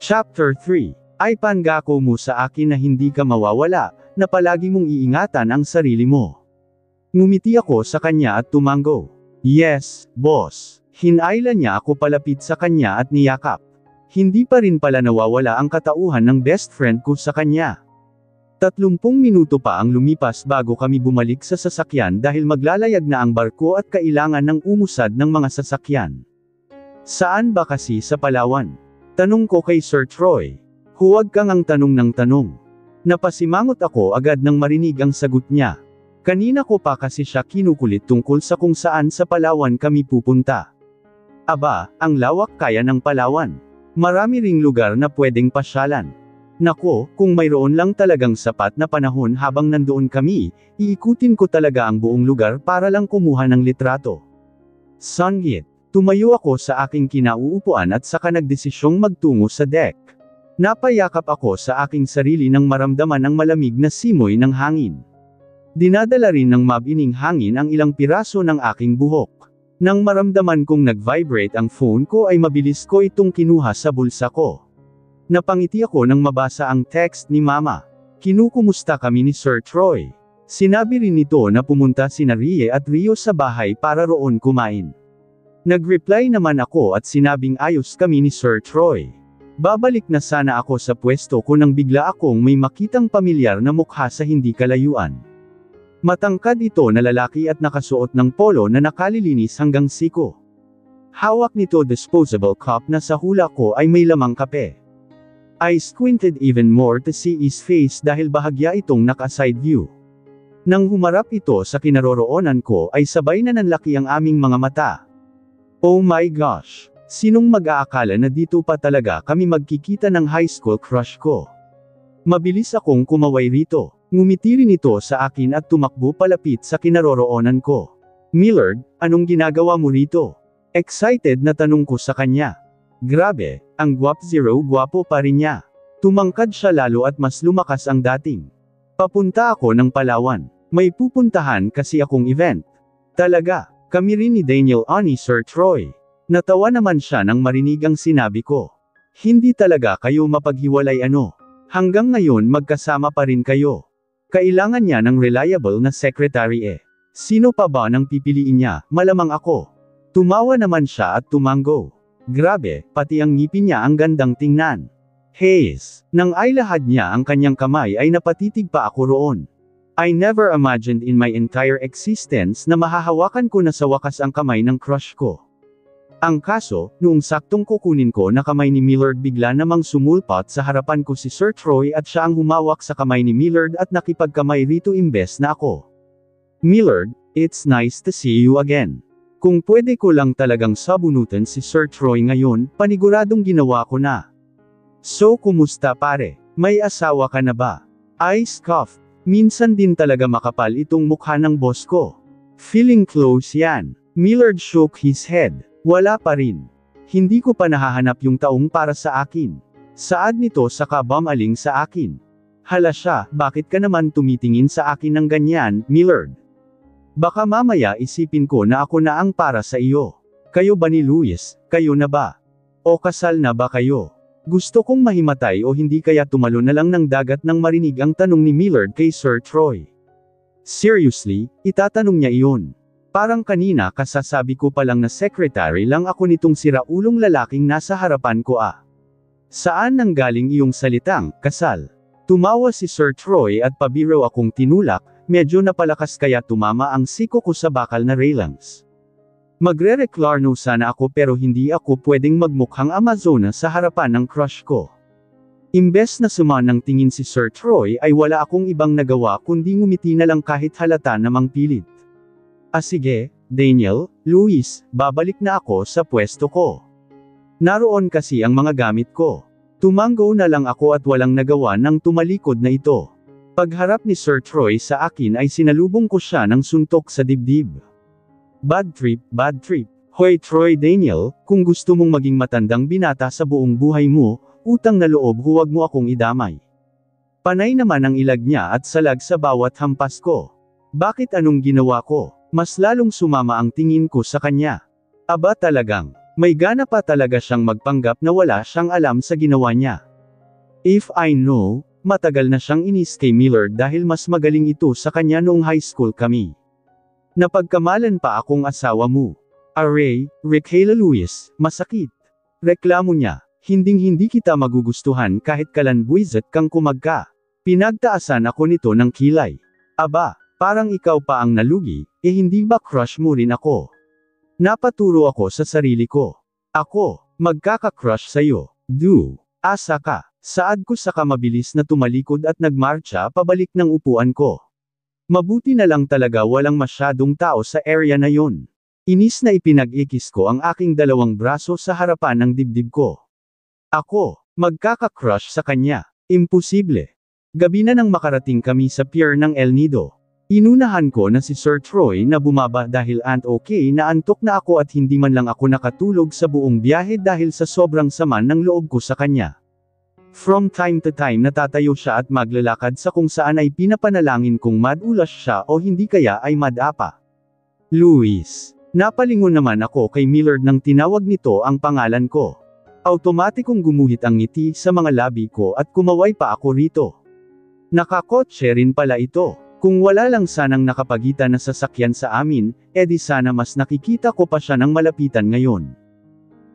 Chapter 3. Ay pangako mo sa akin na hindi ka mawawala, na palagi mong iingatan ang sarili mo. Ngumiti ako sa kanya at tumango. Yes, boss. Hinayla niya ako palapit sa kanya at niyakap. Hindi pa rin pala nawawala ang katauhan ng best friend ko sa kanya. 30 minuto pa ang lumipas bago kami bumalik sa sasakyan dahil maglalayag na ang barko at kailangan ng umusad ng mga sasakyan. Saan ba kasi sa Palawan? Tanong ko kay Sir Troy. Huwag kang ang tanong ng tanong. Napasimangot ako agad nang marinig ang sagot niya. Kanina ko pa kasi siya kinukulit tungkol sa kung saan sa Palawan kami pupunta. Aba, ang lawak kaya ng Palawan. Marami ring lugar na pwedeng pasyalan. Nako, kung mayroon lang talagang sapat na panahon habang nandoon kami, iikutin ko talaga ang buong lugar para lang kumuha ng litrato. Sanggit. Tumayo ako sa aking kinauupuan at saka nagdesisyong magtungo sa deck. Napayakap ako sa aking sarili nang maramdaman ang malamig na simoy ng hangin. Dinadala rin ng mabining hangin ang ilang piraso ng aking buhok. Nang maramdaman kong nag-vibrate ang phone ko ay mabilis ko itong kinuha sa bulsa ko. Napangiti ako nang mabasa ang text ni Mama. Kinukumusta kami ni Sir Troy. Sinabi rin nito na pumunta sina Rie at Rio sa bahay para roon kumain. Nag-reply naman ako at sinabing ayos kami ni Sir Troy. Babalik na sana ako sa pwesto ko nang bigla akong may makitang pamilyar na mukha sa hindi kalayuan. Matangkad ito na lalaki at nakasuot ng polo na nakalilinis hanggang siko. Hawak nito disposable cup na sa hula ko ay may lamang kape. I squinted even more to see his face dahil bahagya itong naka-side view. Nang humarap ito sa kinaroroonan ko ay sabay na nanlaki ang aming mga mata. Oh my gosh! Sinong mag-aakala na dito pa talaga kami magkikita ng high school crush ko? Mabilis akong kumaway rito. Ngumiti rin ito sa akin at tumakbo palapit sa kinaroroonan ko. Millard, anong ginagawa mo rito? Excited na tanong ko sa kanya. Grabe, ang gwapo pa rin niya. Tumangkad siya lalo at mas lumakas ang dating. Papunta ako ng Palawan. May pupuntahan kasi akong event. Talaga. Kami rin ni Daniel ni Sir Troy. Natawa naman siya nang marinig ang sinabi ko. Hindi talaga kayo mapaghiwalay ano. Hanggang ngayon magkasama pa rin kayo. Kailangan niya ng reliable na secretary eh. Sino pa ba nang pipiliin niya? Malamang ako. Tumawa naman siya at tumango. Grabe, pati ang ngipin niya ang gandang tingnan. Hayes. Nang ailahad niya ang kanyang kamay ay napatitig pa ako roon. I never imagined in my entire existence na mahahawakan ko na sa wakas ang kamay ng crush ko. Ang kaso, noong saktong kukunin ko na kamay ni Millard bigla namang sumulpot sa harapan ko si Sir Troy at siya ang humawak sa kamay ni Millard at nakipagkamay rito imbes na ako. Millard, it's nice to see you again. Kung pwede ko lang talagang sabunutan si Sir Troy ngayon, paniguradong ginawa ko na. So kumusta pare? May asawa ka na ba? I scoffed. Minsan din talaga makapal itong mukha ng boss ko. Feeling close yan. Millard shook his head. Wala pa rin. Hindi ko pa nahahanap yung taong para sa akin. Saad nito saka bumaling sa akin. Hala siya, bakit ka naman tumitingin sa akin ng ganyan, Millard? Baka mamaya isipin ko na ako na ang para sa iyo. Kayo ba ni Luis? Kayo na ba? O kasal na ba kayo? Gusto kong mahimatay o hindi kaya tumalo na lang ng dagat nang marinig ang tanong ni Millard kay Sir Troy. Seriously, itatanong niya iyon. Parang kanina kasasabi ko pa lang na secretary lang ako nitong siraulong lalaking nasa harapan ko ah. Saan nanggaling iyong salitang, kasal? Tumawa si Sir Troy at pabiro akong tinulak, medyo napalakas kaya tumama ang siko ko sa bakal na railings. Magre-reklamo sana ako pero hindi ako pwedeng magmukhang Amazona sa harapan ng crush ko. Imbes na sumanang tingin si Sir Troy ay wala akong ibang nagawa kundi ngumiti na lang kahit halata namang pilit. Sige, Daniel, Luis, babalik na ako sa pwesto ko. Naroon kasi ang mga gamit ko. Tumango na lang ako at walang nagawa nang tumalikod na ito. Pagharap ni Sir Troy sa akin ay sinalubong ko siya ng suntok sa dibdib. Bad trip, bad trip. Hoy Troy Daniel, kung gusto mong maging matandang binata sa buong buhay mo, utang na loob huwag mo akong idamay. Panay naman ang ilag niya at salag sa bawat hampas ko. Bakit anong ginawa ko? Mas lalong sumama ang tingin ko sa kanya. Aba talagang, May gana pa talaga siyang magpanggap na wala siyang alam sa ginawa niya. If I know, matagal na siyang inis kay Millard dahil mas magaling ito sa kanya noong high school kami. Napagkamalan pa akong asawa mo. Aray, Rickayla Lewis, masakit. Reklamo niya, hinding-hindi kita magugustuhan kahit kalanbuizat kang kumagka. Pinagtaasan ako nito ng kilay. Aba, parang ikaw pa ang nalugi, hindi ba crush mo rin ako? Napaturo ako sa sarili ko. Ako, magkaka-crush sa'yo. Asa ka. Saad ko saka mabilis na tumalikod at nagmarcha pabalik ng upuan ko. Mabuti na lang talaga walang masyadong tao sa area na yon. Inis na ipinag-ikis ko ang aking dalawang braso sa harapan ng dibdib ko. Ako, magkaka-crush sa kanya. Imposible. Gabi na nang makarating kami sa pier ng El Nido. Inunahan ko na si Sir Troy na bumaba dahil okay na antok na ako at hindi man lang ako nakatulog sa buong biyahe dahil sa sobrang sama ng loob ko sa kanya. From time to time natatayo siya at maglalakad sa kung saan ay pinapanalangin kung madulas siya o hindi kaya ay madapa. Luis. Napalingon naman ako kay Millard nang tinawag nito ang pangalan ko. Automatikong gumuhit ang ngiti sa mga labi ko at kumaway pa ako rito. Nakakotse rin pala ito. Kung wala lang sanang nakapagitan na sasakyan sa amin, edi sana mas nakikita ko pa siya ng malapitan ngayon.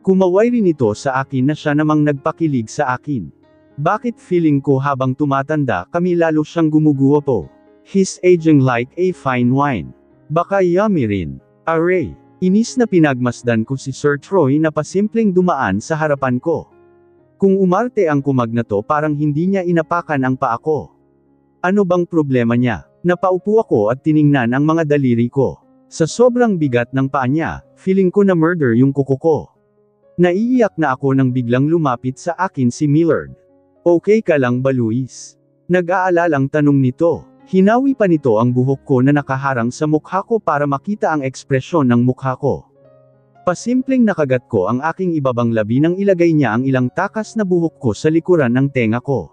Kumaway rin ito sa akin na siya namang nagpakilig sa akin. Bakit feeling ko habang tumatanda kami lalo siyang gumuguwapo? He's aging like a fine wine. Baka yummy rin. Aray, inis na pinagmasdan ko si Sir Troy na pasimpleng dumaan sa harapan ko. Kung umarte ang kumag na to parang hindi niya inapakan ang paa ko. Ano bang problema niya? Napaupo ako at tiningnan ang mga daliri ko. Sa sobrang bigat ng paa niya, feeling ko na murder yung kuko ko. Naiiyak na ako nang biglang lumapit sa akin si Millard. Okay ka lang ba Luis? Nag-aalalang tanong nito. Hinawi pa nito ang buhok ko na nakaharang sa mukha ko para makita ang ekspresyon ng mukha ko. Pasimpleng nakagat ko ang aking ibabang labi nang ilagay niya ang ilang takas na buhok ko sa likuran ng tenga ko.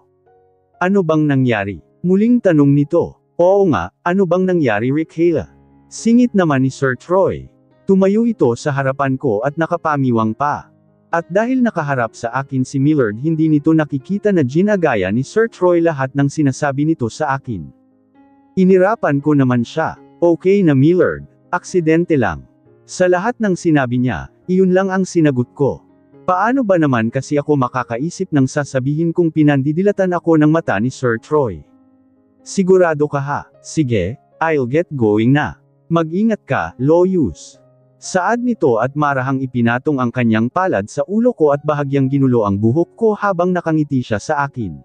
Ano bang nangyari? Muling tanong nito. Oo nga, ano bang nangyari Rickayla? Singit naman ni Sir Troy. Tumayo ito sa harapan ko at nakapamiwang pa. At dahil nakaharap sa akin si Millard hindi nito nakikita na ginagaya ni Sir Troy lahat ng sinasabi nito sa akin. Inirapan ko naman siya. Okay na Millard, aksidente lang. Sa lahat ng sinabi niya, iyon lang ang sinagot ko. Paano ba naman kasi ako makakaisip ng sasabihin kung pinandidilatan ako ng mata ni Sir Troy? Sigurado ka ha? Sige, I'll get going na. Mag-ingat ka, Loyus. Saad nito at marahang ipinatong ang kanyang palad sa ulo ko at bahagyang ginulo ang buhok ko habang nakangiti siya sa akin.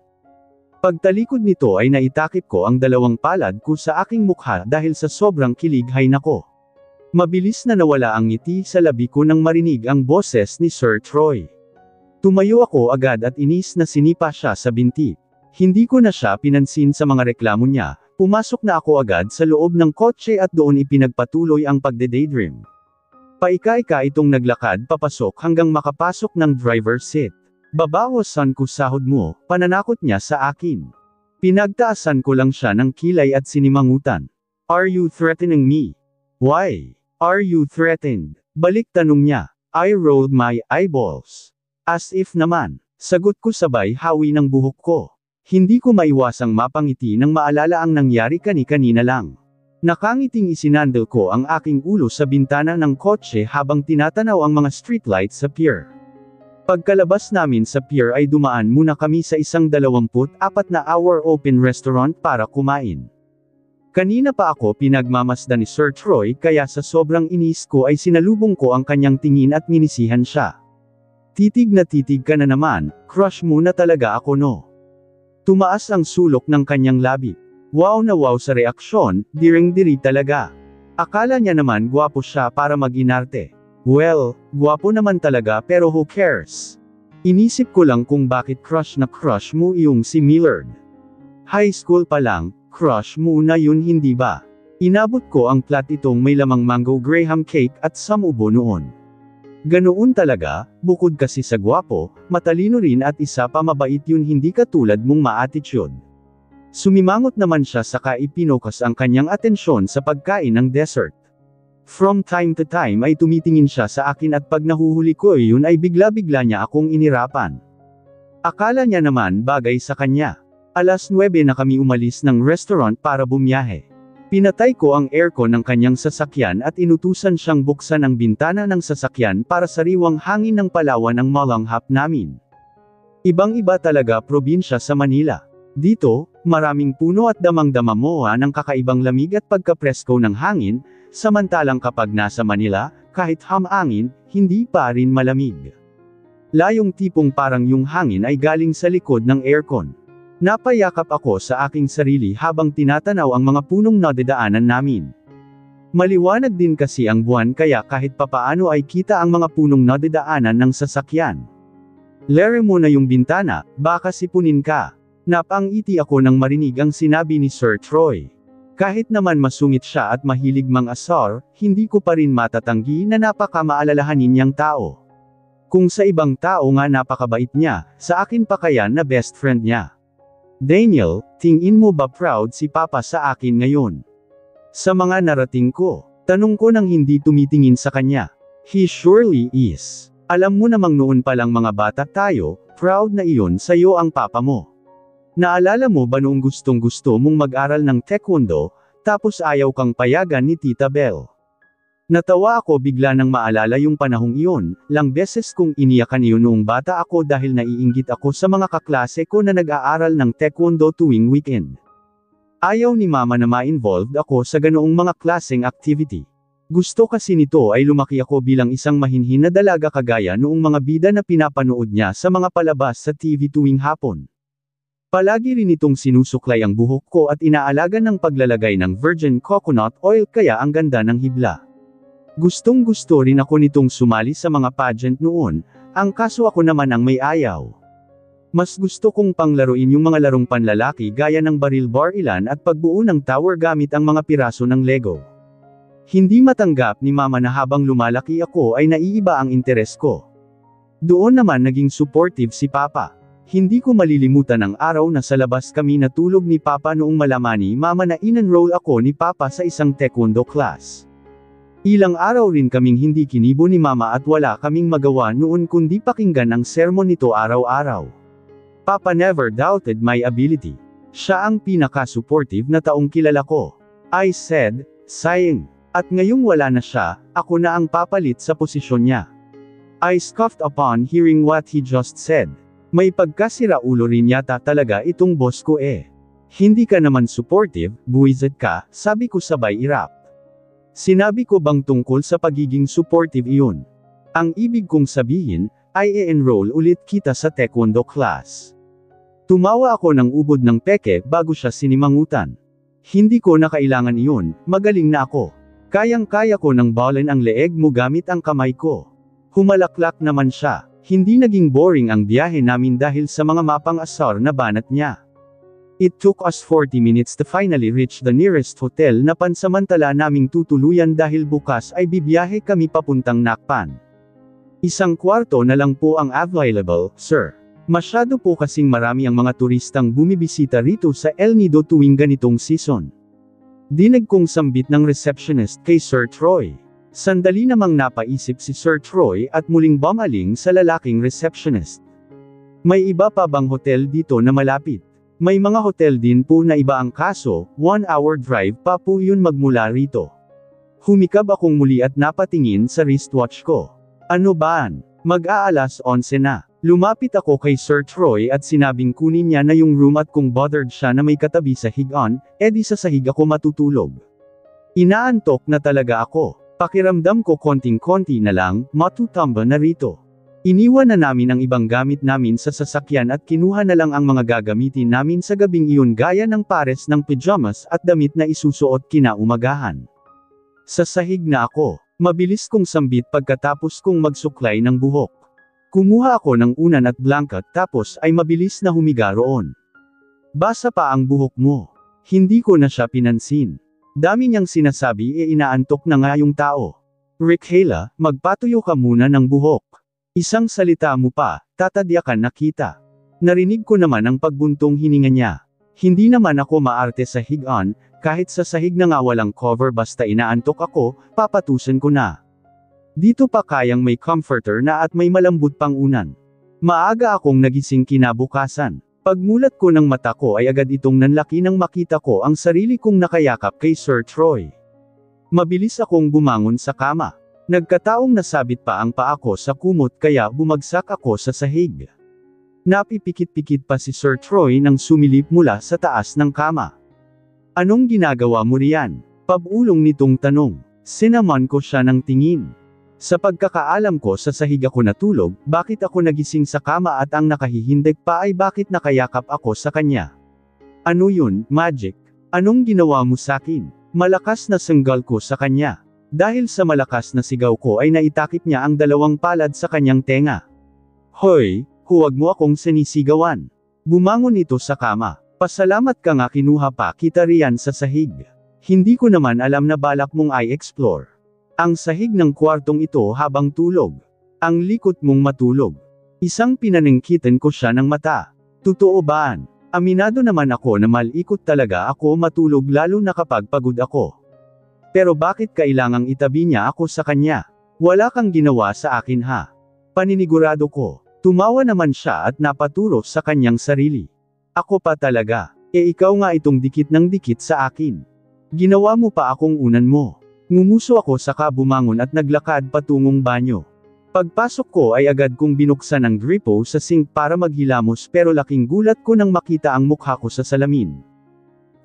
Pagtalikod nito ay naitakip ko ang dalawang palad ko sa aking mukha dahil sa sobrang kilig hay nako. Mabilis na nawala ang ngiti sa labi ko nang marinig ang boses ni Sir Troy. Tumayo ako agad at inis na sinipa siya sa binti. Hindi ko na siya pinansin sa mga reklamo niya, pumasok na ako agad sa loob ng kotse at doon ipinagpatuloy ang pagde-daydream. Paika-ika itong naglakad papasok hanggang makapasok ng driver's seat. Babawasan ko sahod mo, pananakot niya sa akin. Pinagtaasan ko lang siya ng kilay at sinimangutan. Are you threatening me? Why? Are you threatened? Balik tanong niya. I rolled my eyeballs. As if naman. Sagot ko sabay hawi ng buhok ko. Hindi ko maiwasang mapangiti nang maalala ang nangyari kanina lang. Nakangiting isinandal ko ang aking ulo sa bintana ng kotse habang tinatanaw ang mga streetlights sa pier. Pagkalabas namin sa pier ay dumaan muna kami sa isang 24 na hour open restaurant para kumain. Kanina pa ako pinagmamasdan ni Sir Troy kaya sa sobrang inis ko ay sinalubong ko ang kanyang tingin at nginisihan siya. Titig na titig ka na naman, crush mo na talaga ako no. Tumaas ang sulok ng kanyang labi. Wow na wow sa reaksyon, direng-diri talaga. Akala niya naman gwapo siya para mag-inarte. Well, gwapo naman talaga pero who cares? Inisip ko lang kung bakit crush na crush mo iyong si Millard. High school pa lang, crush mo na yun hindi ba? Inabot ko ang plat itong may lamang mango graham cake at samubo noon. Ganoon talaga, bukod kasi sa gwapo, matalino rin at isa pa mabait yun hindi katulad mong ma-attitude. Sumimangot naman siya saka ipinokas ang kanyang atensyon sa pagkain ng dessert. From time to time ay tumitingin siya sa akin at pag nahuhuli ko yun ay bigla-bigla niya akong inirapan. Akala niya naman bagay sa kanya. Alas 9 na kami umalis ng restaurant para bumiyahe. Pinatay ko ang aircon ng kanyang sasakyan at inutusan siyang buksan ang bintana ng sasakyan para sariwang hangin ng Palawan ang malanghap namin. Ibang-iba talaga probinsya sa Manila. Dito, maraming puno at damang-dama mo ng kakaibang lamig at pagkapresko ng hangin, samantalang kapag nasa Manila, kahit hamangin, hindi pa rin malamig. Layong tipong parang yung hangin ay galing sa likod ng aircon. Napayakap ako sa aking sarili habang tinatanaw ang mga punong nadadaanan namin. Maliwanag din kasi ang buwan kaya kahit papaano ay kita ang mga punong nadadaanan ng sasakyan. Lere mo na yung bintana, baka sipunin ka. Napangiti ako nang marinig ang sinabi ni Sir Troy. Kahit naman masungit siya at mahilig mang-asar, hindi ko pa rin matatanggi na napakamaalalahanin niyang tao. Kung sa ibang tao nga napakabait niya, sa akin pa kaya na best friend niya. Daniel, tingin mo ba proud si Papa sa akin ngayon? Sa mga narating ko, tanong ko nang hindi tumitingin sa kanya. He surely is. Alam mo namang noon pa lang mga bata tayo, proud na iyon sa'yo ang papa mo. Naalala mo ba noong gustong-gusto mong mag-aral ng taekwondo, tapos ayaw kang payagan ni Tita Belle? Natawa ako bigla nang maalala yung panahong iyon, lang beses kong iniyakan iyon noong bata ako dahil naiinggit ako sa mga kaklase ko na nag-aaral ng taekwondo tuwing weekend. Ayaw ni Mama na ma-involved ako sa ganoong mga klaseng activity. Gusto kasi nito ay lumaki ako bilang isang mahinhin na dalaga kagaya noong mga bida na pinapanood niya sa mga palabas sa TV tuwing hapon. Palagi rin itong sinusuklay ang buhok ko at inaalaga ng paglalagay ng virgin coconut oil kaya ang ganda ng hibla. Gustong-gusto rin ako nitong sumali sa mga pageant noon, ang kaso ako naman ang may ayaw. Mas gusto kong panglaruin yung mga larong panlalaki gaya ng baril barilan at pagbuo ng tower gamit ang mga piraso ng Lego. Hindi matanggap ni Mama na habang lumalaki ako ay naiiba ang interes ko. Doon naman naging supportive si Papa. Hindi ko malilimutan ang araw na sa labas kami natulog ni Papa noong malaman ni Mama na in-enroll ako ni Papa sa isang taekwondo class. Ilang araw rin kaming hindi kinibo ni Mama at wala kaming magawa noon kundi pakinggan ang sermon nito araw-araw. Papa never doubted my ability. Siya ang pinaka-supportive na taong kilala ko. I said, sighing. At ngayong wala na siya, ako na ang papalit sa posisyon niya. I scoffed upon hearing what he just said. May pagkasira-ulo rin yata talaga itong boss ko eh. Hindi ka naman supportive, buwisit ka, sabi ko sabay irap. Sinabi ko bang tungkol sa pagiging supportive iyon? Ang ibig kong sabihin, ay e-enroll ulit kita sa taekwondo class. Tumawa ako ng ubod ng peke bago siya sinimangutan. Hindi ko na kailangan iyon, magaling na ako. Kayang-kaya ko nang bawalin ang leeg mo gamit ang kamay ko. Humalaklak naman siya. Hindi naging boring ang biyahe namin dahil sa mga mapang-asar na banat niya. It took us 40 minutes to finally reach the nearest hotel na pansamantala naming tutuluyan dahil bukas ay bibiyahe kami papuntang Nakpan. Isang kwarto na lang po ang available, sir. Masyado po kasing marami ang mga turistang bumibisita rito sa El Nido tuwing ganitong season. Dinig kong sambit ng receptionist kay Sir Troy. Sandali namang napaisip si Sir Troy at muling bumaling sa lalaking receptionist. May iba pa bang hotel dito na malapit? May mga hotel din po na iba ang kaso, 1-hour drive pa po yun magmula rito. Humikab akong muli at napatingin sa wristwatch ko. Ano baan? Mag-aalas 11 na. Lumapit ako kay Sir Troy at sinabing kunin niya na yung room at kung bothered siya na may katabi sa higaan, edi sa sahig ako matutulog. Inaantok na talaga ako. Pakiramdam ko konting-konti na lang, matutamba na rito. Iniwan na namin ang ibang gamit namin sa sasakyan at kinuha na lang ang mga gagamitin namin sa gabing iyon gaya ng pares ng pajamas at damit na isusuot kinaumagahan. Sa sahig na ako, mabilis kong sambit pagkatapos kong magsuklay ng buhok. Kumuha ako ng unan at blanket tapos ay mabilis na humiga roon. Basa pa ang buhok mo. Hindi ko na siya pinansin. Dami niyang sinasabi inaantok na nga yung tao. Rickhala, magpatuyo ka muna ng buhok. Isang salita mo pa, tatadyakan na kita. Narinig ko naman ang pagbuntong hininga niya. Hindi naman ako maarte sa higaan, kahit sa sahig na nga walang cover basta inaantok ako, papatusan ko na. Dito pa kayang may comforter na at may malambot pang unan. Maaga akong nagising kinabukasan. Pagmulat ko ng mata ko ay agad itong nanlaki nang makita ko ang sarili kong nakayakap kay Sir Troy. Mabilis akong bumangon sa kama. Nagkataong nasabit pa ang paa ko sa kumot kaya bumagsak ako sa sahig. Napipikit-pikit pa si Sir Troy nang sumilip mula sa taas ng kama. Anong ginagawa mo riyan? Pabulong nitong tanong. Sinaman ko siya ng tingin. Sa pagkakaalam ko sa sahig ako natulog, bakit ako nagising sa kama at ang nakahihindig pa ay bakit nakayakap ako sa kanya? Ano yun, magic? Anong ginawa mo sakin? Malakas na sanggal ko sa kanya. Dahil sa malakas na sigaw ko ay naitakip niya ang dalawang palad sa kanyang tenga. Hoy, huwag mo akong sinisigawan. Bumangon ito sa kama. Pasalamat ka nga kinuha pa kita riyan sa sahig. Hindi ko naman alam na balak mong i-explore ang sahig ng kwartong ito habang tulog. Ang likot mong matulog. Isang pinaningkitan ko siya ng mata. Totoo baan? Aminado naman ako na malikot talaga ako matulog lalo na kapag pagod ako. Pero bakit kailangang itabi niya ako sa kanya? Wala kang ginawa sa akin ha? Paninigurado ko. Tumawa naman siya at napaturo sa kanyang sarili. Ako pa talaga. Ikaw nga itong dikit ng dikit sa akin. Ginawa mo pa akong unan mo. Ngumuso ako saka bumangon at naglakad patungong banyo. Pagpasok ko ay agad kong binuksan ang gripo sa sink para maghilamos pero laking gulat ko nang makita ang mukha ko sa salamin.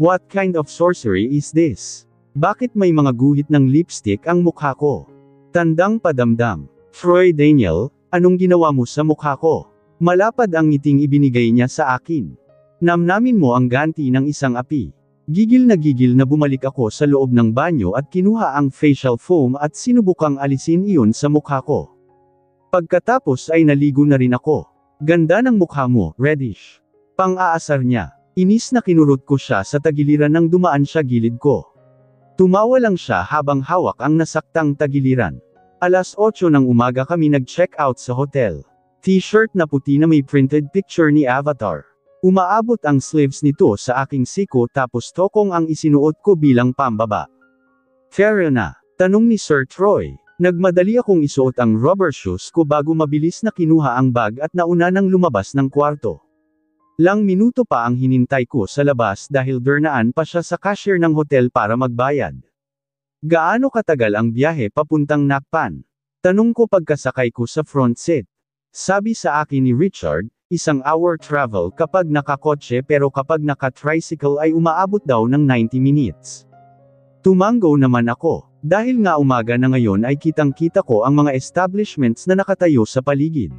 What kind of sorcery is this? Bakit may mga guhit ng lipstick ang mukha ko? Tandang padamdam. Froy Daniel, anong ginawa mo sa mukha ko? Malapad ang ngiting ibinigay niya sa akin. Namnamin mo ang ganti ng isang api. Gigil na bumalik ako sa loob ng banyo at kinuha ang facial foam at sinubukang alisin iyon sa mukha ko. Pagkatapos ay naligo na rin ako. Ganda ng mukha mo, reddish. Pang-aasar niya. Inis na kinurot ko siya sa tagiliran nang dumaan siya gilid ko. Tumawa lang siya habang hawak ang nasaktang tagiliran. 8:00 ng umaga kami nag-check out sa hotel. T-shirt na puti na may printed picture ni Avatar. Umaabot ang sleeves nito sa aking siko tapos tokong ang isinuot ko bilang pambaba. Fair na? Tanong ni Sir Troy. Nagmadali akong isuot ang rubber shoes ko bago mabilis na kinuha ang bag at nauna nang lumabas ng kwarto. Lang minuto pa ang hinintay ko sa labas dahil dernaan pa siya sa cashier ng hotel para magbayad. Gaano katagal ang biyahe papuntang Nakpan? Tanong ko pagkasakay ko sa front seat. Sabi sa akin ni Richard, 1 hour travel kapag nakakotse pero kapag naka-tricycle ay umaabot daw ng 90 minutes. Tumango naman ako, dahil nga umaga na ngayon ay kitang-kita ko ang mga establishments na nakatayo sa paligid.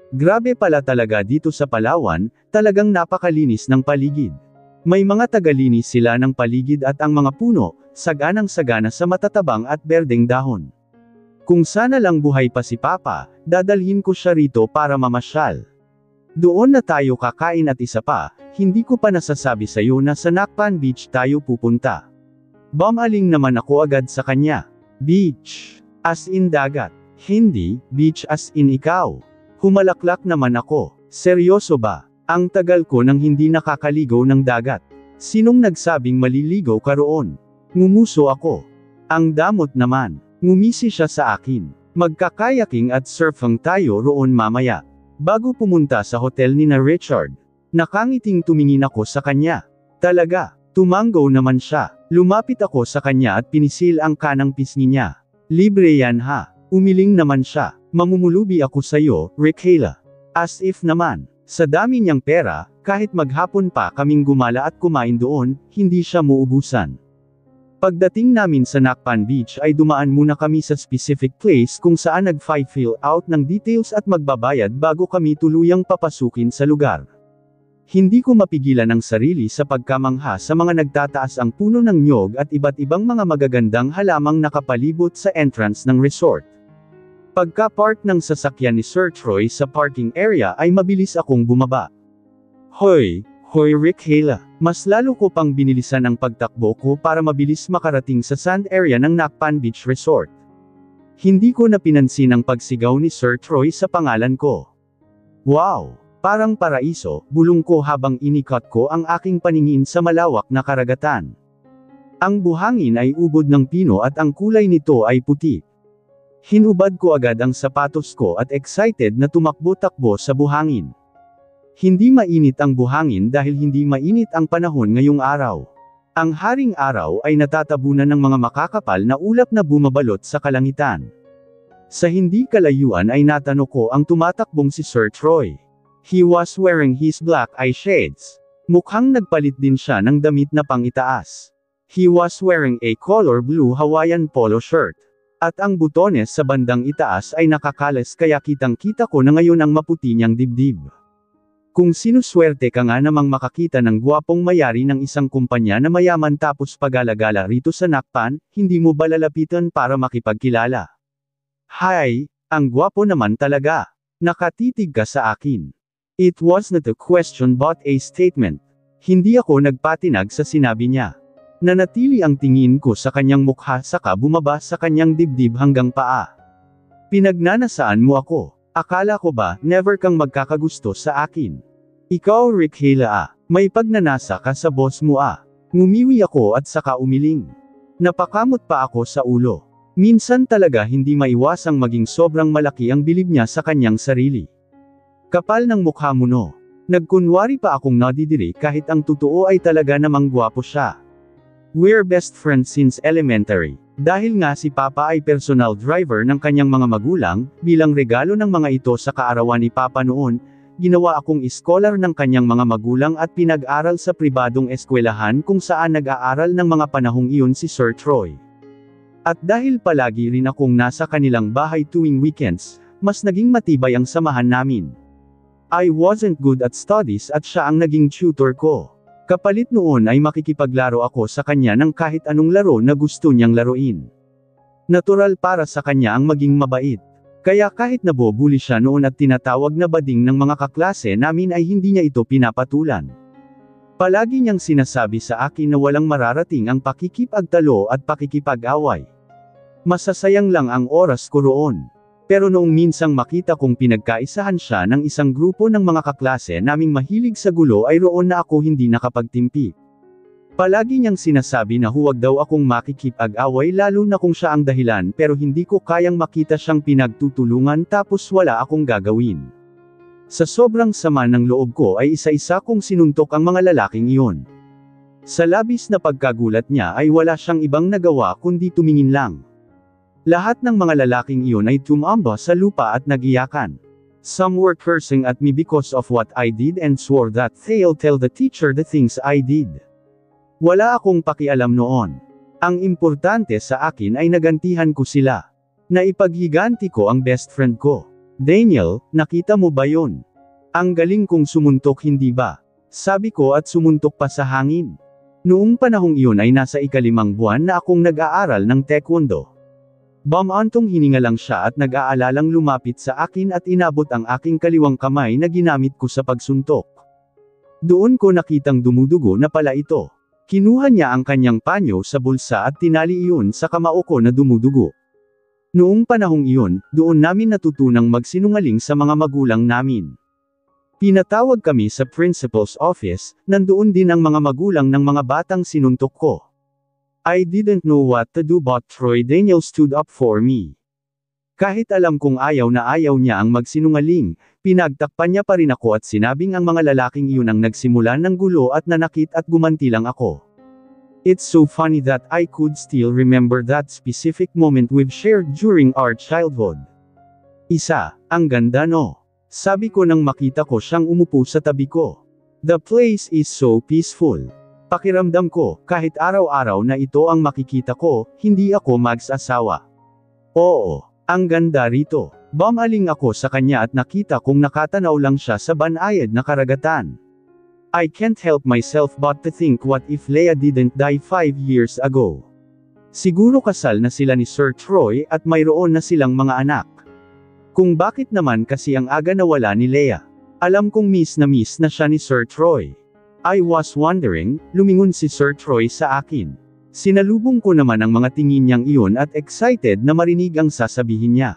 Grabe pala talaga dito sa Palawan, talagang napakalinis ng paligid. May mga tagalinis sila ng paligid at ang mga puno, saganang-sagana sa matatabang at berdeng dahon. Kung sana lang buhay pa si Papa, dadalhin ko siya rito para mamasyal. Doon na tayo kakain at isa pa, hindi ko pa nasasabi sa'yo na sa Nakpan Beach tayo pupunta. Bumaling naman ako agad sa kanya. Beach. As in dagat. Hindi, beach as in ikaw. Humalaklak naman ako. Seryoso ba? Ang tagal ko nang hindi nakakaligo ng dagat. Sinong nagsabing maliligaw ka roon? Ngumuso ako. Ang damot naman. Ngumisi siya sa akin. Magkakayaking at surfing tayo roon mamaya. Bago pumunta sa hotel ni na Richard, nakangiting tumingin ako sa kanya. Talaga, tumango naman siya. Lumapit ako sa kanya at pinisil ang kanang pisngi niya. Libre yan ha. Umiling naman siya. Mamumulubi ako sayo, Rickayla. As if naman, sa dami niyang pera, kahit maghapon pa kaming gumala at kumain doon, hindi siya muubusan. Pagdating namin sa Nakpan Beach ay dumaan muna kami sa specific place kung saan nag-fill out ng details at magbabayad bago kami tuluyang papasukin sa lugar. Hindi ko mapigilan ang sarili sa pagkamangha sa mga nagtataas ang puno ng nyog at iba't ibang mga magagandang halamang nakapalibot sa entrance ng resort. Pagka-park ng sasakyan ni Sir Troy sa parking area ay mabilis akong bumaba. Hoy Rickayla, mas lalo ko pang binilisan ang pagtakbo ko para mabilis makarating sa sand area ng Nakpan Beach Resort. Hindi ko na pinansin ang pagsigaw ni Sir Troy sa pangalan ko. Wow! Parang paraiso, bulong ko habang inikot ko ang aking paningin sa malawak na karagatan. Ang buhangin ay ubod ng pino at ang kulay nito ay puti. Hinubad ko agad ang sapatos ko at excited na tumakbo-takbo sa buhangin. Hindi mainit ang buhangin dahil hindi mainit ang panahon ngayong araw. Ang haring araw ay natatabunan ng mga makakapal na ulap na bumabalot sa kalangitan. Sa hindi kalayuan ay natano ko ang tumatakbong si Sir Troy. He was wearing his black eye shades. Mukhang nagpalit din siya ng damit na pangitaas. He was wearing a color blue Hawaiian polo shirt. At ang butones sa bandang itaas ay nakakalas kaya kitang-kita ko na ngayon ang maputi niyang dibdib. Kung sinuswerte ka nga namang makakita ng gwapong mayari ng isang kumpanya na mayaman tapos pagala-gala rito sa Nakpan, hindi mo ba lalapitan para makipagkilala? Hi, ang gwapo naman talaga. Nakatitig ka sa akin. It was not a question but a statement. Hindi ako nagpatinag sa sinabi niya. Nanatili ang tingin ko sa kanyang mukha saka bumaba sa kanyang dibdib hanggang paa. Pinagnanasaan mo ako. Akala ko ba, never kang magkakagusto sa akin? Ikaw Rick Hela may pagnanasa ka sa boss mo Ngumiwi ako at saka umiling. Napakamot pa ako sa ulo. Minsan talaga hindi maiwasang maging sobrang malaki ang bilib niya sa kanyang sarili. Kapal ng mukha mo no. Nagkunwari pa akong nadidiri kahit ang totoo ay talaga namang gwapo siya. We're best friends since elementary. Dahil nga si Papa ay personal driver ng kanyang mga magulang, bilang regalo ng mga ito sa kaarawan ni Papa noon, ginawa akong scholar ng kanyang mga magulang at pinag-aral sa pribadong eskwelahan kung saan nag-aaral ng mga panahong iyon si Sir Troy. At dahil palagi rin akong nasa kanilang bahay tuwing weekends, mas naging matibay ang samahan namin. I wasn't good at studies at siya ang naging tutor ko. Kapalit noon ay makikipaglaro ako sa kanya ng kahit anong laro na gusto niyang laruin. Natural para sa kanya ang maging mabait. Kaya kahit nabobuli siya noon at tinatawag na bading ng mga kaklase namin ay hindi niya ito pinapatulan. Palagi niyang sinasabi sa akin na walang mararating ang pakikipagtalo at pakikipag-away. Masasayang lang ang oras ko roon. Pero noong minsang makita kong pinagkaisahan siya ng isang grupo ng mga kaklase naming mahilig sa gulo ay roon na ako hindi nakapagtimpi. Palagi niyang sinasabi na huwag daw akong makikipag-away lalo na kung siya ang dahilan pero hindi ko kayang makita siyang pinagtutulungan tapos wala akong gagawin. Sa sobrang sama ng loob ko ay isa-isa kong sinuntok ang mga lalaking iyon. Sa labis na pagkagulat niya ay wala siyang ibang nagawa kundi tumingin lang. Lahat ng mga lalaking iyon ay tumamba sa lupa at nagiyakan. Some were cursing at me because of what I did and swore that they'll tell the teacher the things I did. Wala akong pakialam noon. Ang importante sa akin ay nagantihan ko sila. Naipaghiganti ko ang best friend ko. Daniel, nakita mo ba yon? Ang galing kong sumuntok hindi ba? Sabi ko at sumuntok pa sa hangin. Noong panahong iyon ay nasa ikalimang buwan na akong nag-aaral ng taekwondo. Bamantong hininga lang siya at nag-aalalang lumapit sa akin at inabot ang aking kaliwang kamay na ginamit ko sa pagsuntok. Doon ko nakitang dumudugo na pala ito. Kinuha niya ang kanyang panyo sa bulsa at tinali iyon sa kamao ko na dumudugo. Noong panahong iyon, doon namin natutunang magsinungaling sa mga magulang namin. Pinatawag kami sa principal's office, nandoon din ang mga magulang ng mga batang sinuntok ko. I didn't know what to do but Troy Daniel stood up for me. Kahit alam kong ayaw na ayaw niya ang magsinungaling, pinagtakpan niya pa rin ako at sinabing ang mga lalaking iyon ang nagsimula ng gulo at nanakit at gumanti lang ako. It's so funny that I could still remember that specific moment we've shared during our childhood. Isa, ang ganda no? Sabi ko nang makita ko siyang umupo sa tabi ko. The place is so peaceful. Pakiramdam ko, kahit araw-araw na ito ang makikita ko, hindi ako mag-asawa. Oo, ang ganda rito. Bumaling ako sa kanya at nakita kong nakatanaw lang siya sa banayad na karagatan. I can't help myself but to think what if Leia didn't die 5 years ago. Siguro kasal na sila ni Sir Troy at mayroon na silang mga anak. Kung bakit naman kasi ang aga nawala ni Leia. Alam kong miss na siya ni Sir Troy. I was wondering, lumingon si Sir Troy sa akin. Sinalubong ko naman ang mga tingin niyang iyon at excited na marinig ang sasabihin niya.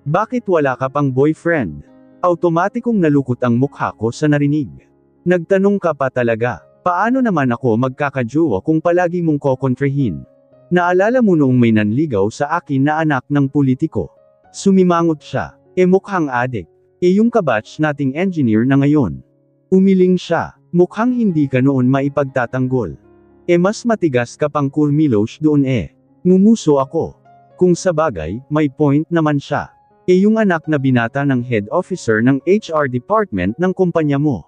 Bakit wala ka pang boyfriend? Automatikong nalukot ang mukha ko sa narinig. Nagtanong ka pa talaga, paano naman ako magkakajowa kung palagi mong kokontrahin? Naalala mo noong may nanligaw sa akin na anak ng politiko? Sumimangot siya, mukhang adik. Yung kabatch nating engineer na ngayon. Umiling siya, mukhang hindi ka noon maipagtatanggol. Mas matigas ka pang kurmilos doon Ngumuso ako. Kung sabagay, may point naman siya. Yung anak na binata ng head officer ng HR department ng kumpanya mo.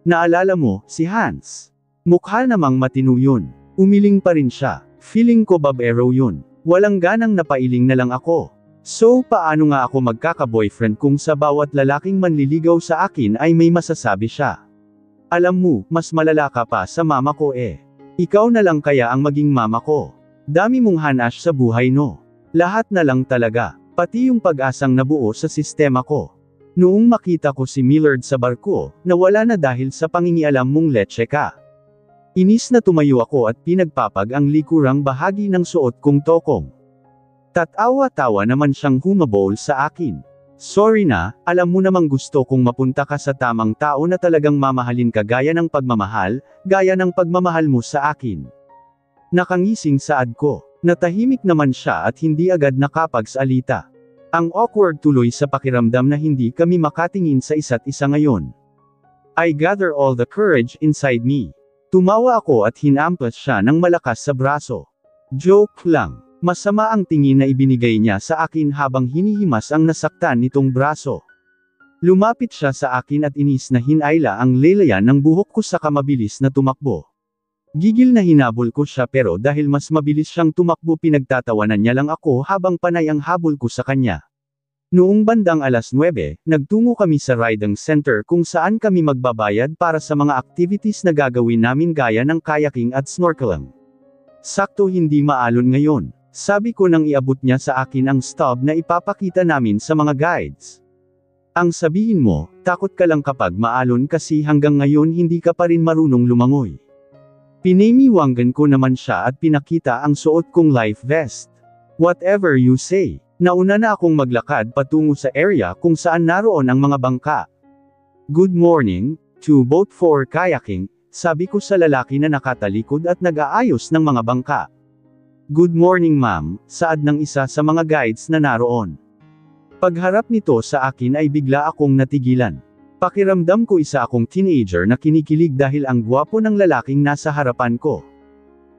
Naalala mo, si Hans. Mukha namang matino yun. Umiling pa rin siya. Feeling ko babero yun. Walang ganang napailing na lang ako. So paano nga ako magkaka-boyfriend kung sa bawat lalaking manliligaw sa akin ay may masasabi siya? Alam mo, mas malala ka pa sa mama ko Ikaw na lang kaya ang maging mama ko. Dami mong hanash sa buhay no. Lahat na lang talaga, pati yung pag-asang nabuo sa sistema ko. Noong makita ko si Millard sa barko, nawala na dahil sa pangingialam mong leche ka. Inis na tumayo ako at pinagpapag ang likurang bahagi ng suot kong tokong. Tatawa-tawa naman siyang humabol sa akin. Sorry na, alam mo namang gusto kong mapunta ka sa tamang tao na talagang mamahalin ka gaya ng pagmamahal mo sa akin. Nakangising saad ko. Natahimik naman siya at hindi agad nakapagsalita. Ang awkward tuloy sa pakiramdam na hindi kami makatingin sa isa't isa ngayon. I gather all the courage inside me. Tumawa ako at hinampas siya ng malakas sa braso. Joke lang. Masama ang tingin na ibinigay niya sa akin habang hinihimas ang nasaktan nitong braso. Lumapit siya sa akin at inis na hinayla ang lelayan ng buhok ko saka mabilis na tumakbo. Gigil na hinabol ko siya pero dahil mas mabilis siyang tumakbo pinagtatawanan niya lang ako habang panay ang habol ko sa kanya. Noong bandang 9:00, nagtungo kami sa riding center kung saan kami magbabayad para sa mga activities na gagawin namin gaya ng kayaking at snorkeling. Sakto hindi maalon ngayon. Sabi ko nang iabot niya sa akin ang stub na ipapakita namin sa mga guides. Ang sabihin mo, takot ka lang kapag maalon kasi hanggang ngayon hindi ka pa rin marunong lumangoy. Pinimiwanggan ko naman siya at pinakita ang suot kong life vest. Whatever you say. Nauna na akong maglakad patungo sa area kung saan naroon ang mga bangka. Good morning, to boat for kayaking, sabi ko sa lalaki na nakatalikod at nag-aayos ng mga bangka. Good morning ma'am, saad ng isa sa mga guides na naroon. Pagharap nito sa akin ay bigla akong natigilan. Pakiramdam ko isa akong teenager na kinikilig dahil ang gwapo ng lalaking nasa harapan ko.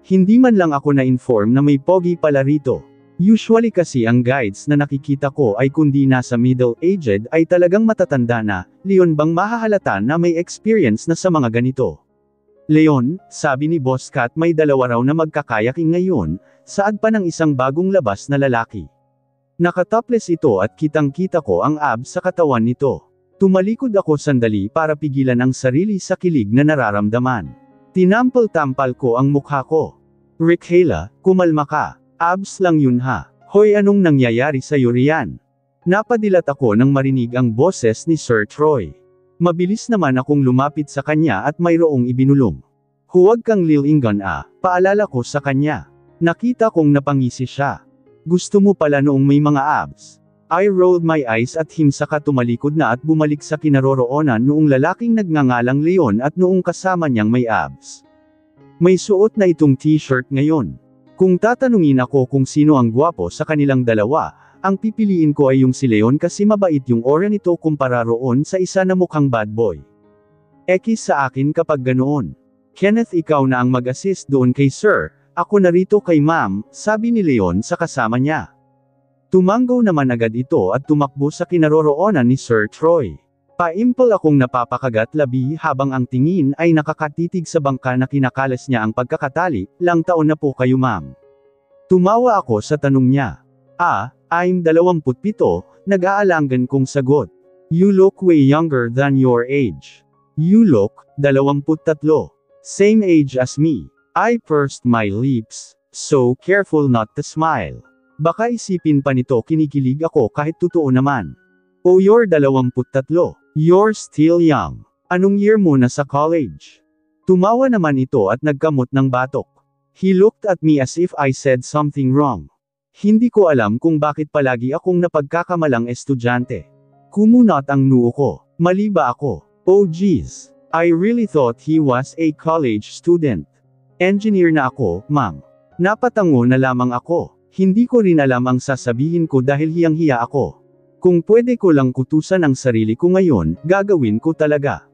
Hindi man lang ako na-inform na may pogi pala rito. Usually kasi ang guides na nakikita ko ay kundi nasa middle-aged ay talagang matatanda na, Leon bang mahahalata na may experience na sa mga ganito? Leon, sabi ni Boss Cat may dalawa raw na magkakayaking ngayon, saad pa ng isang bagong labas na lalaki. Nakatopless ito at kitang-kita ko ang abs sa katawan nito. Tumalikod ako sandali para pigilan ang sarili sa kilig na nararamdaman. Tinampal-tampal ko ang mukha ko. Rickhala, kumalma ka. Abs lang yun ha. Hoy anong nangyayari sa'yo riyan? Napadilat ako nang marinig ang boses ni Sir Troy. Mabilis naman akong lumapit sa kanya at mayroong ibinulong. Huwag kang lilingan paalala ko sa kanya. Nakita kong napangisi siya. Gusto mo pala noong may mga abs. I rolled my eyes at him saka tumalikod na at bumalik sa kinaroroonan noong lalaking nagngangalang Leon at noong kasama niyang may abs. May suot na itong t-shirt ngayon. Kung tatanungin ako kung sino ang gwapo sa kanilang dalawa, ang pipiliin ko ay yung si Leon kasi mabait yung aura nito kumpara roon sa isa na mukhang bad boy. Ekis sa akin kapag ganoon. Kenneth ikaw na ang mag-assist doon kay Sir, ako narito kay Ma'am, sabi ni Leon sa kasama niya. Tumanggaw naman agad ito at tumakbo sa kinaroroonan ni Sir Troy. Paimpol akong napapakagat labi habang ang tingin ay nakakatitig sa bangka na kinakalas niya ang pagkakatali, lang taon na po kayo ma'am. Tumawa ako sa tanong niya. I'm 27, nag-aalangan kong sagot. You look way younger than your age. You look, 23. Same age as me. I pursed my lips, so careful not to smile. Baka isipin pa nito kinikilig ako kahit totoo naman. Oh you're 23. You're still young. Anong year mo na sa college? Tumawa naman ito at nagkamot ng batok. He looked at me as if I said something wrong. Hindi ko alam kung bakit palagi akong napagkakamalang estudyante. Kumunot ang noo ko. Mali ba ako? Oh geez. I really thought he was a college student. Engineer na ako, ma'am. Napatango na lamang ako. Hindi ko rin alam ang sasabihin ko dahil hiyang-hiya ako. Kung pwede ko lang kutusan ang sarili ko ngayon, gagawin ko talaga.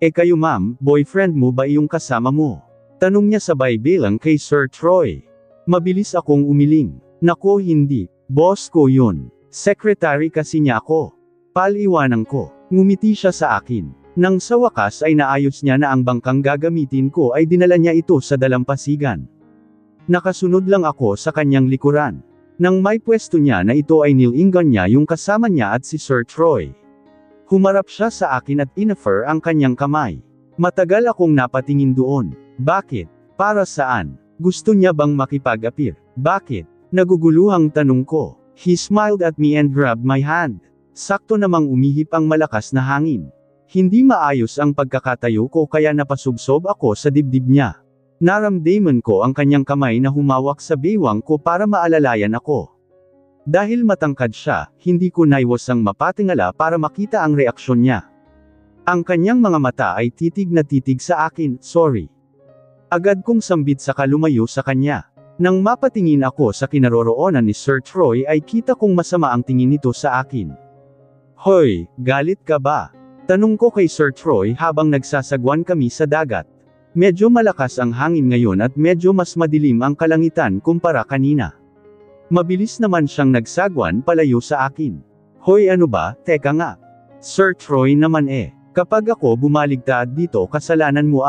Kayo ma'am, boyfriend mo ba iyong kasama mo? Tanong niya sabay bilang kay Sir Troy. Mabilis akong umiling. Nako hindi, boss ko yun. Secretary kasi niya ako. Paliwanag ko. Ngumiti siya sa akin. Nang sa wakas ay naayos niya na ang bangkang gagamitin ko ay dinala niya ito sa dalampasigan. Nakasunod lang ako sa kanyang likuran. Nang may pwesto niya na ito ay nilingan niya yung kasama niya at si Sir Troy. Humarap siya sa akin at inoffer ang kanyang kamay. Matagal akong napatingin doon. Bakit? Para saan? Gusto niya bang makipag-apir? Bakit? Naguguluhang tanong ko. He smiled at me and grabbed my hand. Sakto namang umihip ang malakas na hangin. Hindi maayos ang pagkakatayo ko kaya napasubsob ako sa dibdib niya. Naramdaman ko ang kanyang kamay na humawak sa bewang ko para maalalayan ako. Dahil matangkad siya, hindi ko naiwasang mapatingala para makita ang reaksyon niya. Ang kanyang mga mata ay titig na titig sa akin, sorry. Agad kong sambit saka lumayo sa kanya. Nang mapatingin ako sa kinaroroonan ni Sir Troy ay kita kong masama ang tingin nito sa akin. Hoy, galit ka ba? Tanong ko kay Sir Troy habang nagsasagwan kami sa dagat. Medyo malakas ang hangin ngayon at medyo mas madilim ang kalangitan kumpara kanina. Mabilis naman siyang nagsagwan palayo sa akin. Hoy ano ba, teka nga. Sir Troy naman kapag ako bumaligtad dito kasalanan mo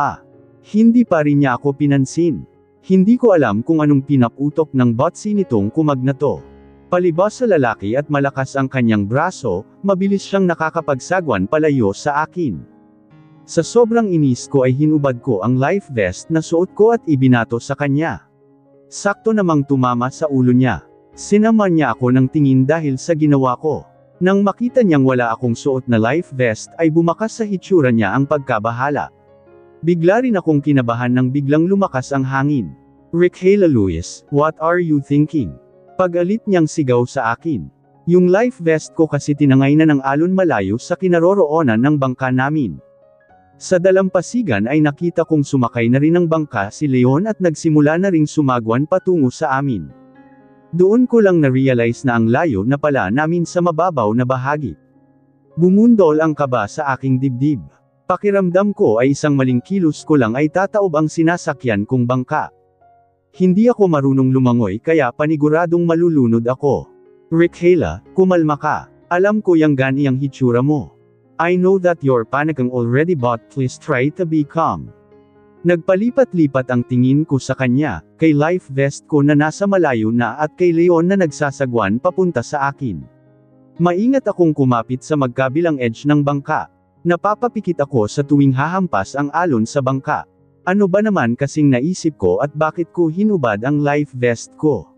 Hindi pa rin niya ako pinansin. Hindi ko alam kung anong pinaputok ng botsi nitong kumag na to. Palibas sa lalaki at malakas ang kanyang braso, mabilis siyang nakakapagsagwan palayo sa akin. Sa sobrang inis ko ay hinubad ko ang life vest na suot ko at ibinato sa kanya. Sakto namang tumama sa ulo niya. Sinaman niya ako ng tingin dahil sa ginawa ko. Nang makita niyang wala akong suot na life vest ay bumakas sa hitsura niya ang pagkabahala. Bigla rin akong kinabahan nang biglang lumakas ang hangin. Rickhala Lewis, what are you thinking? Pagalit niyang sigaw sa akin. Yung life vest ko kasi tinangay na ng alon malayo sa kinaroroonan ng bangka namin. Sa dalampasigan ay nakita kong sumakay na rin ng bangka si Leon at nagsimula na ring sumagwan patungo sa amin. Doon ko lang na-realize na ang layo na pala namin sa mababaw na bahagi. Bumundol ang kaba sa aking dibdib. Pakiramdam ko ay isang maling kilos ko lang ay tataob ang sinasakyan kong bangka. Hindi ako marunong lumangoy kaya paniguradong malulunod ako. Rickhala, kumalma ka. Alam ko yang gani ang hitsura mo. I know that you're panicking already but please try to be calm. Nagpalipat-lipat ang tingin ko sa kanya, kay life vest ko na nasa malayo na at kay Leon na nagsasagwan papunta sa akin. Maingat akong kumapit sa magkabilang edge ng bangka. Napapapikit ako sa tuwing hahampas ang alon sa bangka. Ano ba naman kasing naisip ko at bakit ko hinubad ang life vest ko?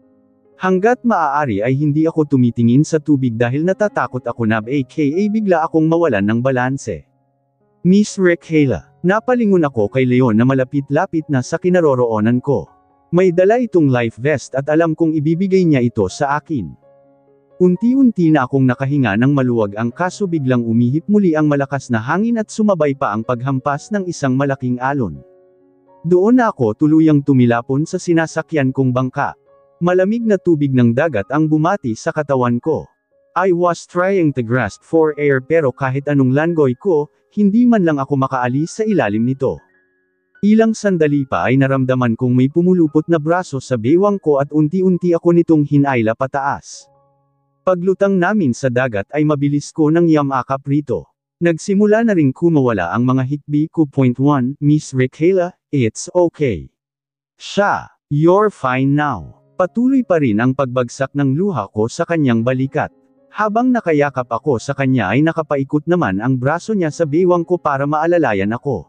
Hanggat maaari ay hindi ako tumitingin sa tubig dahil natatakot ako na aka bigla akong mawalan ng balanse. Miss Rickhala, napalingon ako kay Leon na malapit-lapit na sa kinaroroonan ko. May dala itong life vest at alam kong ibibigay niya ito sa akin. Unti-unti na akong nakahinga ng maluwag ang kaso biglang umihip muli ang malakas na hangin at sumabay pa ang paghampas ng isang malaking alon. Doon na ako tuluyang tumilapon sa sinasakyan kong bangka. Malamig na tubig ng dagat ang bumati sa katawan ko. I was trying to grasp for air pero kahit anong langoy ko, hindi man lang ako makaalis sa ilalim nito. Ilang sandali pa ay naramdaman kong may pumulupot na braso sa bewang ko at unti-unti ako nitong hinayla pataas. Paglutang namin sa dagat ay mabilis ko nang yamakap rito. Nagsimula na ring kumawala ang mga hikbi ko. 1. Miss Rickhala, it's okay. Siya, you're fine now. Patuloy pa rin ang pagbagsak ng luha ko sa kanyang balikat. Habang nakayakap ako sa kanya ay nakapaikot naman ang braso niya sa bewang ko para maalalayan ako.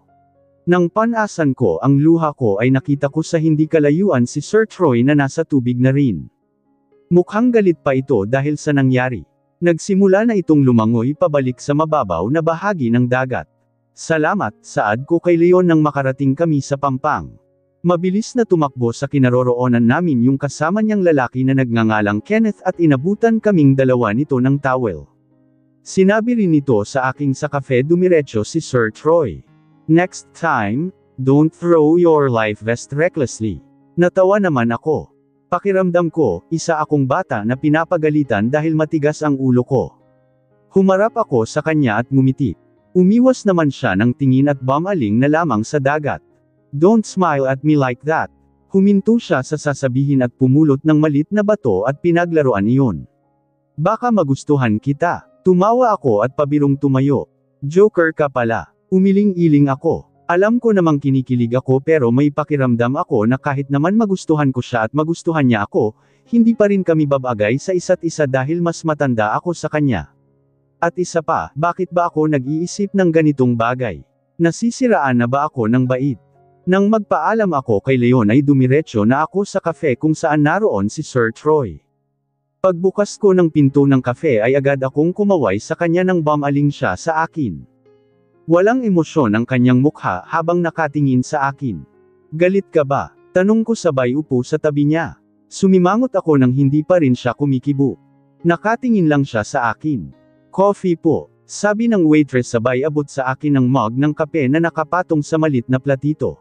Nang panasan ko ang luha ko ay nakita ko sa hindi kalayuan si Sir Troy na nasa tubig na rin. Mukhang galit pa ito dahil sa nangyari. Nagsimula na itong lumangoy pabalik sa mababaw na bahagi ng dagat. Salamat, saad ko kay Leon nang makarating kami sa pampang. Mabilis na tumakbo sa kinaroroonan namin yung kasama niyang lalaki na nagngangalang Kenneth at inabutan kaming dalawa nito ng towel. Sinabi rin nito sa aking sa cafe dumiretso si Sir Troy. Next time, don't throw your life vest recklessly. Natawa naman ako. Pakiramdam ko, isa akong bata na pinapagalitan dahil matigas ang ulo ko. Humarap ako sa kanya at ngumiti. Umiwas naman siya ng tingin at bumaling na lamang sa dagat. Don't smile at me like that. Huminto siya sa sasabihin at pumulot ng malit na bato at pinaglaruan iyon. Baka magustuhan kita. Tumawa ako at pabirong tumayo. Joker ka pala. Umiling-iling ako. Alam ko namang kinikilig ako pero may pakiramdam ako na kahit naman magustuhan ko siya at magustuhan niya ako, hindi pa rin kami babagay sa isa't isa dahil mas matanda ako sa kanya. At isa pa, bakit ba ako nag-iisip ng ganitong bagay? Nasisiraan na ba ako ng bait? Nang magpaalam ako kay Leon ay dumiretso na ako sa cafe kung saan naroon si Sir Troy. Pagbukas ko ng pinto ng cafe ay agad akong kumaway sa kanya nang bumaling siya sa akin. Walang emosyon ang kanyang mukha habang nakatingin sa akin. Galit ka ba? Tanong ko sabay upo sa tabi niya. Sumimangot ako nang hindi pa rin siya kumikibo. Nakatingin lang siya sa akin. Coffee po, sabi ng waitress sabay abot sa akin ng mug ng kape na nakapatong sa malit na platito.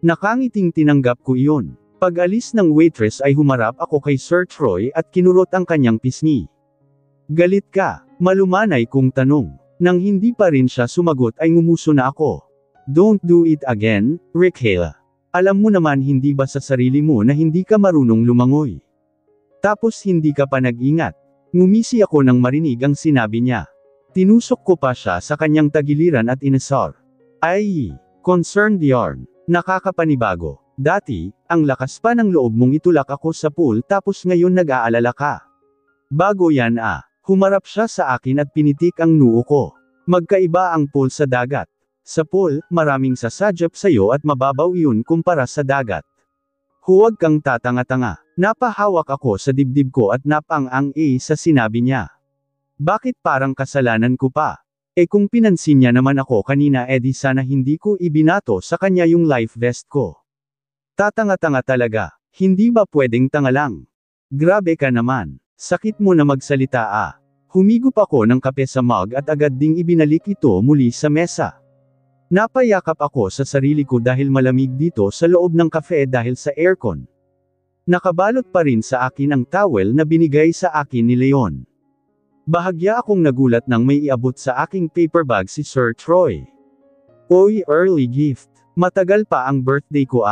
Nakangiting tinanggap ko iyon. Pag-alis ng waitress ay humarap ako kay Sir Troy at kinurot ang kanyang pisngi. Galit ka? Malumanay kong tanong. Nang hindi pa rin siya sumagot ay ngumuso na ako. Don't do it again, Rickela. Alam mo naman hindi ba sa sarili mo na hindi ka marunong lumangoy? Tapos hindi ka pa nag-ingat. Ngumisi ako nang marinig ang sinabi niya. Tinusok ko pa siya sa kanyang tagiliran at inasar. Ay, concerned yarn. Nakakapanibago. Dati, ang lakas pa ng loob mong itulak ako sa pool tapos ngayon nag-aalala ka. Bago yan humarap siya sa akin at pinitik ang noo ko. Magkaiba ang pool sa dagat. Sa pool, maraming sasadyap sayo at mababaw iyon kumpara sa dagat. Huwag kang tatanga-tanga. Napahawak ako sa dibdib ko at napang-ang sa sinabi niya. Bakit parang kasalanan ko pa? Kung pinansin niya naman ako kanina edi sana hindi ko ibinato sa kanya yung life vest ko. Tatanga-tanga talaga, hindi ba pwedeng tanga lang? Grabe ka naman, sakit mo na magsalita Humigop ako ng kape sa mug at agad ding ibinalik ito muli sa mesa. Napayakap ako sa sarili ko dahil malamig dito sa loob ng kafe dahil sa aircon. Nakabalot pa rin sa akin ang towel na binigay sa akin ni Leon. Bahagya akong nagulat nang may iabot sa aking paper bag si Sir Troy. Oy, early gift. Matagal pa ang birthday ko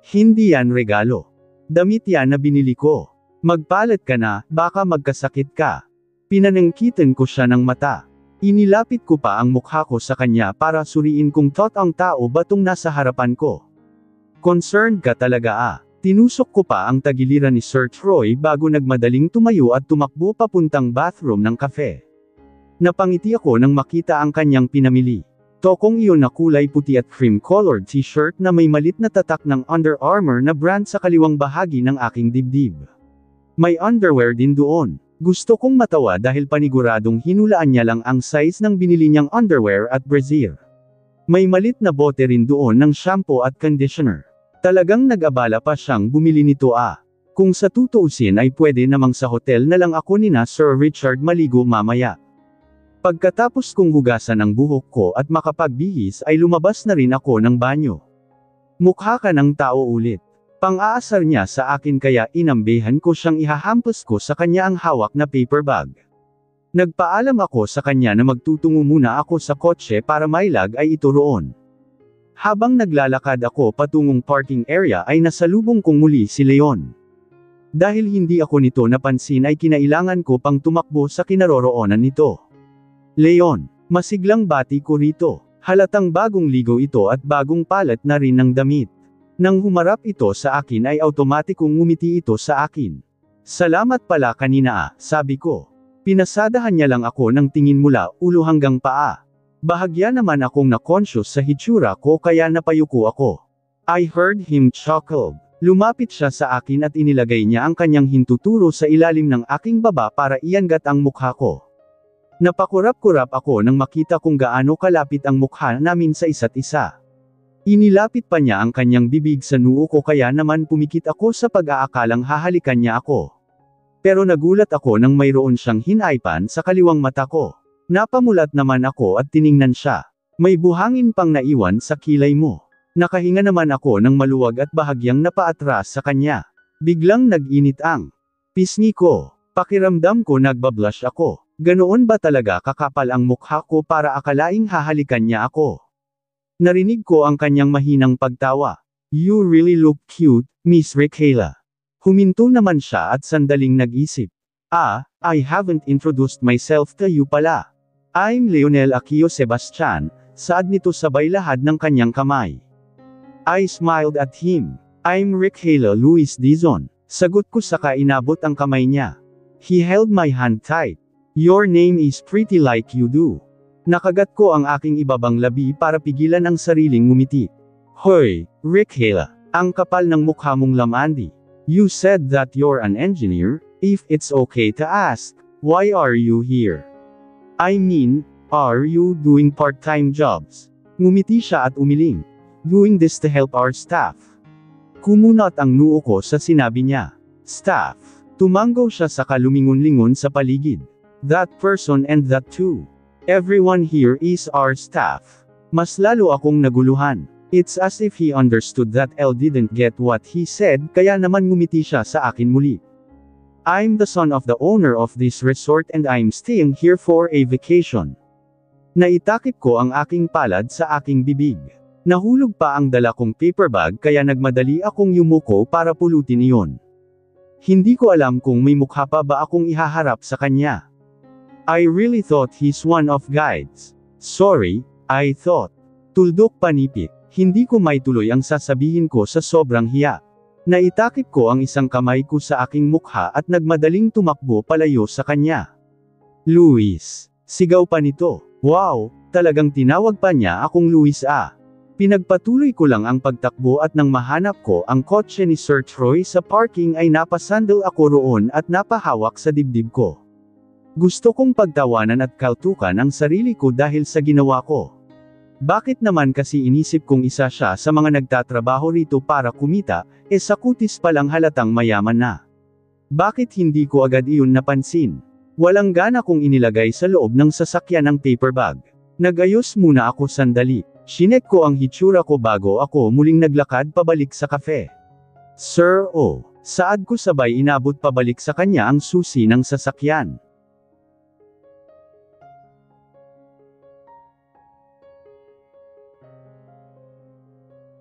Hindi yan regalo. Damit yan na binili ko. Magpalit ka na, baka magkasakit ka. Pinanangkitan ko siya ng mata. Inilapit ko pa ang mukha ko sa kanya para suriin kung ang tao ba tong nasa harapan ko. Concerned ka talaga Tinusok ko pa ang tagiliran ni Sir Troy bago nagmadaling tumayo at tumakbo papuntang bathroom ng cafe. Napangiti ako nang makita ang kanyang pinamili. Tokong iyon na kulay puti at cream-colored t-shirt na may malit na tatak ng Under Armour na brand sa kaliwang bahagi ng aking dibdib. May underwear din doon. Gusto kong matawa dahil paniguradong hinulaan niya lang ang size ng binili niyang underwear at brassiere. May malit na bote rin doon ng shampoo at conditioner. Talagang nag-abala pa siyang bumili nito Kung sa tutuusin ay pwede namang sa hotel na lang ako nina Sir Richard maligo mamaya. Pagkatapos kong hugasan ang buhok ko at makapagbihis ay lumabas na rin ako ng banyo. Mukha ka ng tao ulit. Pang-aasar niya sa akin kaya inambehan ko siyang ihahampas ko sa kanya ang hawak na paper bag. Nagpaalam ako sa kanya na magtutungo muna ako sa kotse para mailag ay ito roon. Habang naglalakad ako patungong parking area ay nasalubong kong muli si Leon. Dahil hindi ako nito napansin ay kinailangan ko pang tumakbo sa kinaroroonan nito. Leon, masiglang bati ko rito. Halatang bagong ligo ito at bagong palat na rin ng damit. Nang humarap ito sa akin ay automatikong ngumiti ito sa akin. Salamat pala kanina sabi ko. Pinasadahan niya lang ako ng tingin mula ulo hanggang paa. Bahagya naman akong na-conscious sa hitsura ko kaya napayuko ako. I heard him chuckle. Lumapit siya sa akin at inilagay niya ang kanyang hintuturo sa ilalim ng aking baba para iangat ang mukha ko. Napakurap-kurap ako nang makita kung gaano kalapit ang mukha namin sa isa't isa. Inilapit pa niya ang kanyang bibig sa noo ko kaya naman pumikit ako sa pag-aakalang hahalikan niya ako. Pero nagulat ako nang mayroon siyang hinaypan sa kaliwang mata ko. Napamulat naman ako at tiningnan siya. May buhangin pang naiwan sa kilay mo. Nakahinga naman ako ng maluwag at bahagyang napaatras sa kanya. Biglang nag-init ang pisngi ko. Pakiramdam ko nagbablush ako. Ganoon ba talaga kakapal ang mukha ko para akalaing hahalikan niya ako? Narinig ko ang kanyang mahinang pagtawa. You really look cute, Miss Rickayla. Huminto naman siya at sandaling nag-isip. I haven't introduced myself to you pala. I'm Leonel Aquio Sebastian, saad nito sabay lahad ng kanyang kamay. I smiled at him. I'm Rickayla Luis Dizon. Sagot ko saka inabot ang kamay niya. He held my hand tight. Your name is pretty like you do. Nakagat ko ang aking ibabang labi para pigilan ang sariling ngumiti. Hoy, Rickayla, ang kapal ng mukha mong lamandi. You said that you're an engineer. If it's okay to ask, why are you here? I mean, are you doing part-time jobs? Ngumiti siya at umiling. Doing this to help our staff. Kumunat ang noo ko sa sinabi niya. Staff. Tumango siya saka lumingon-lingon sa paligid. That person and that too. Everyone here is our staff. Mas lalo akong naguluhan. It's as if he understood that L didn't get what he said kaya naman ngumiti siya sa akin muli. I'm the son of the owner of this resort and I'm staying here for a vacation. Naitakip ko ang aking palad sa aking bibig. Nahulog pa ang dala kong paper bag kaya nagmadali akong yumuko para pulutin iyon. Hindi ko alam kung may mukha pa ba akong ihaharap sa kanya. I really thought he's one of guides. Sorry, I thought. Tuldok panipik. Hindi ko maituloy ang sasabihin ko sa sobrang hiya. Naitakip ko ang isang kamay ko sa aking mukha at nagmadaling tumakbo palayo sa kanya. Luis. Sigaw pa nito. Wow, talagang tinawag pa niya akong Luis ah. Pinagpatuloy ko lang ang pagtakbo at nang mahanap ko ang kotse ni Sir Troy sa parking ay napasandal ako roon at napahawak sa dibdib ko. Gusto kong pagtawanan at kautukan ang sarili ko dahil sa ginawa ko. Bakit naman kasi inisip kong isa siya sa mga nagtatrabaho rito para kumita, sa kutis palang halatang mayaman na. Bakit hindi ko agad iyon napansin? Walang gana kong inilagay sa loob ng sasakyan ng paper bag. Nagayos muna ako sandali. Sinek ko ang hitsura ko bago ako muling naglakad pabalik sa kafe. Sir O. Saad ko sabay inabot pabalik sa kanya ang susi ng sasakyan.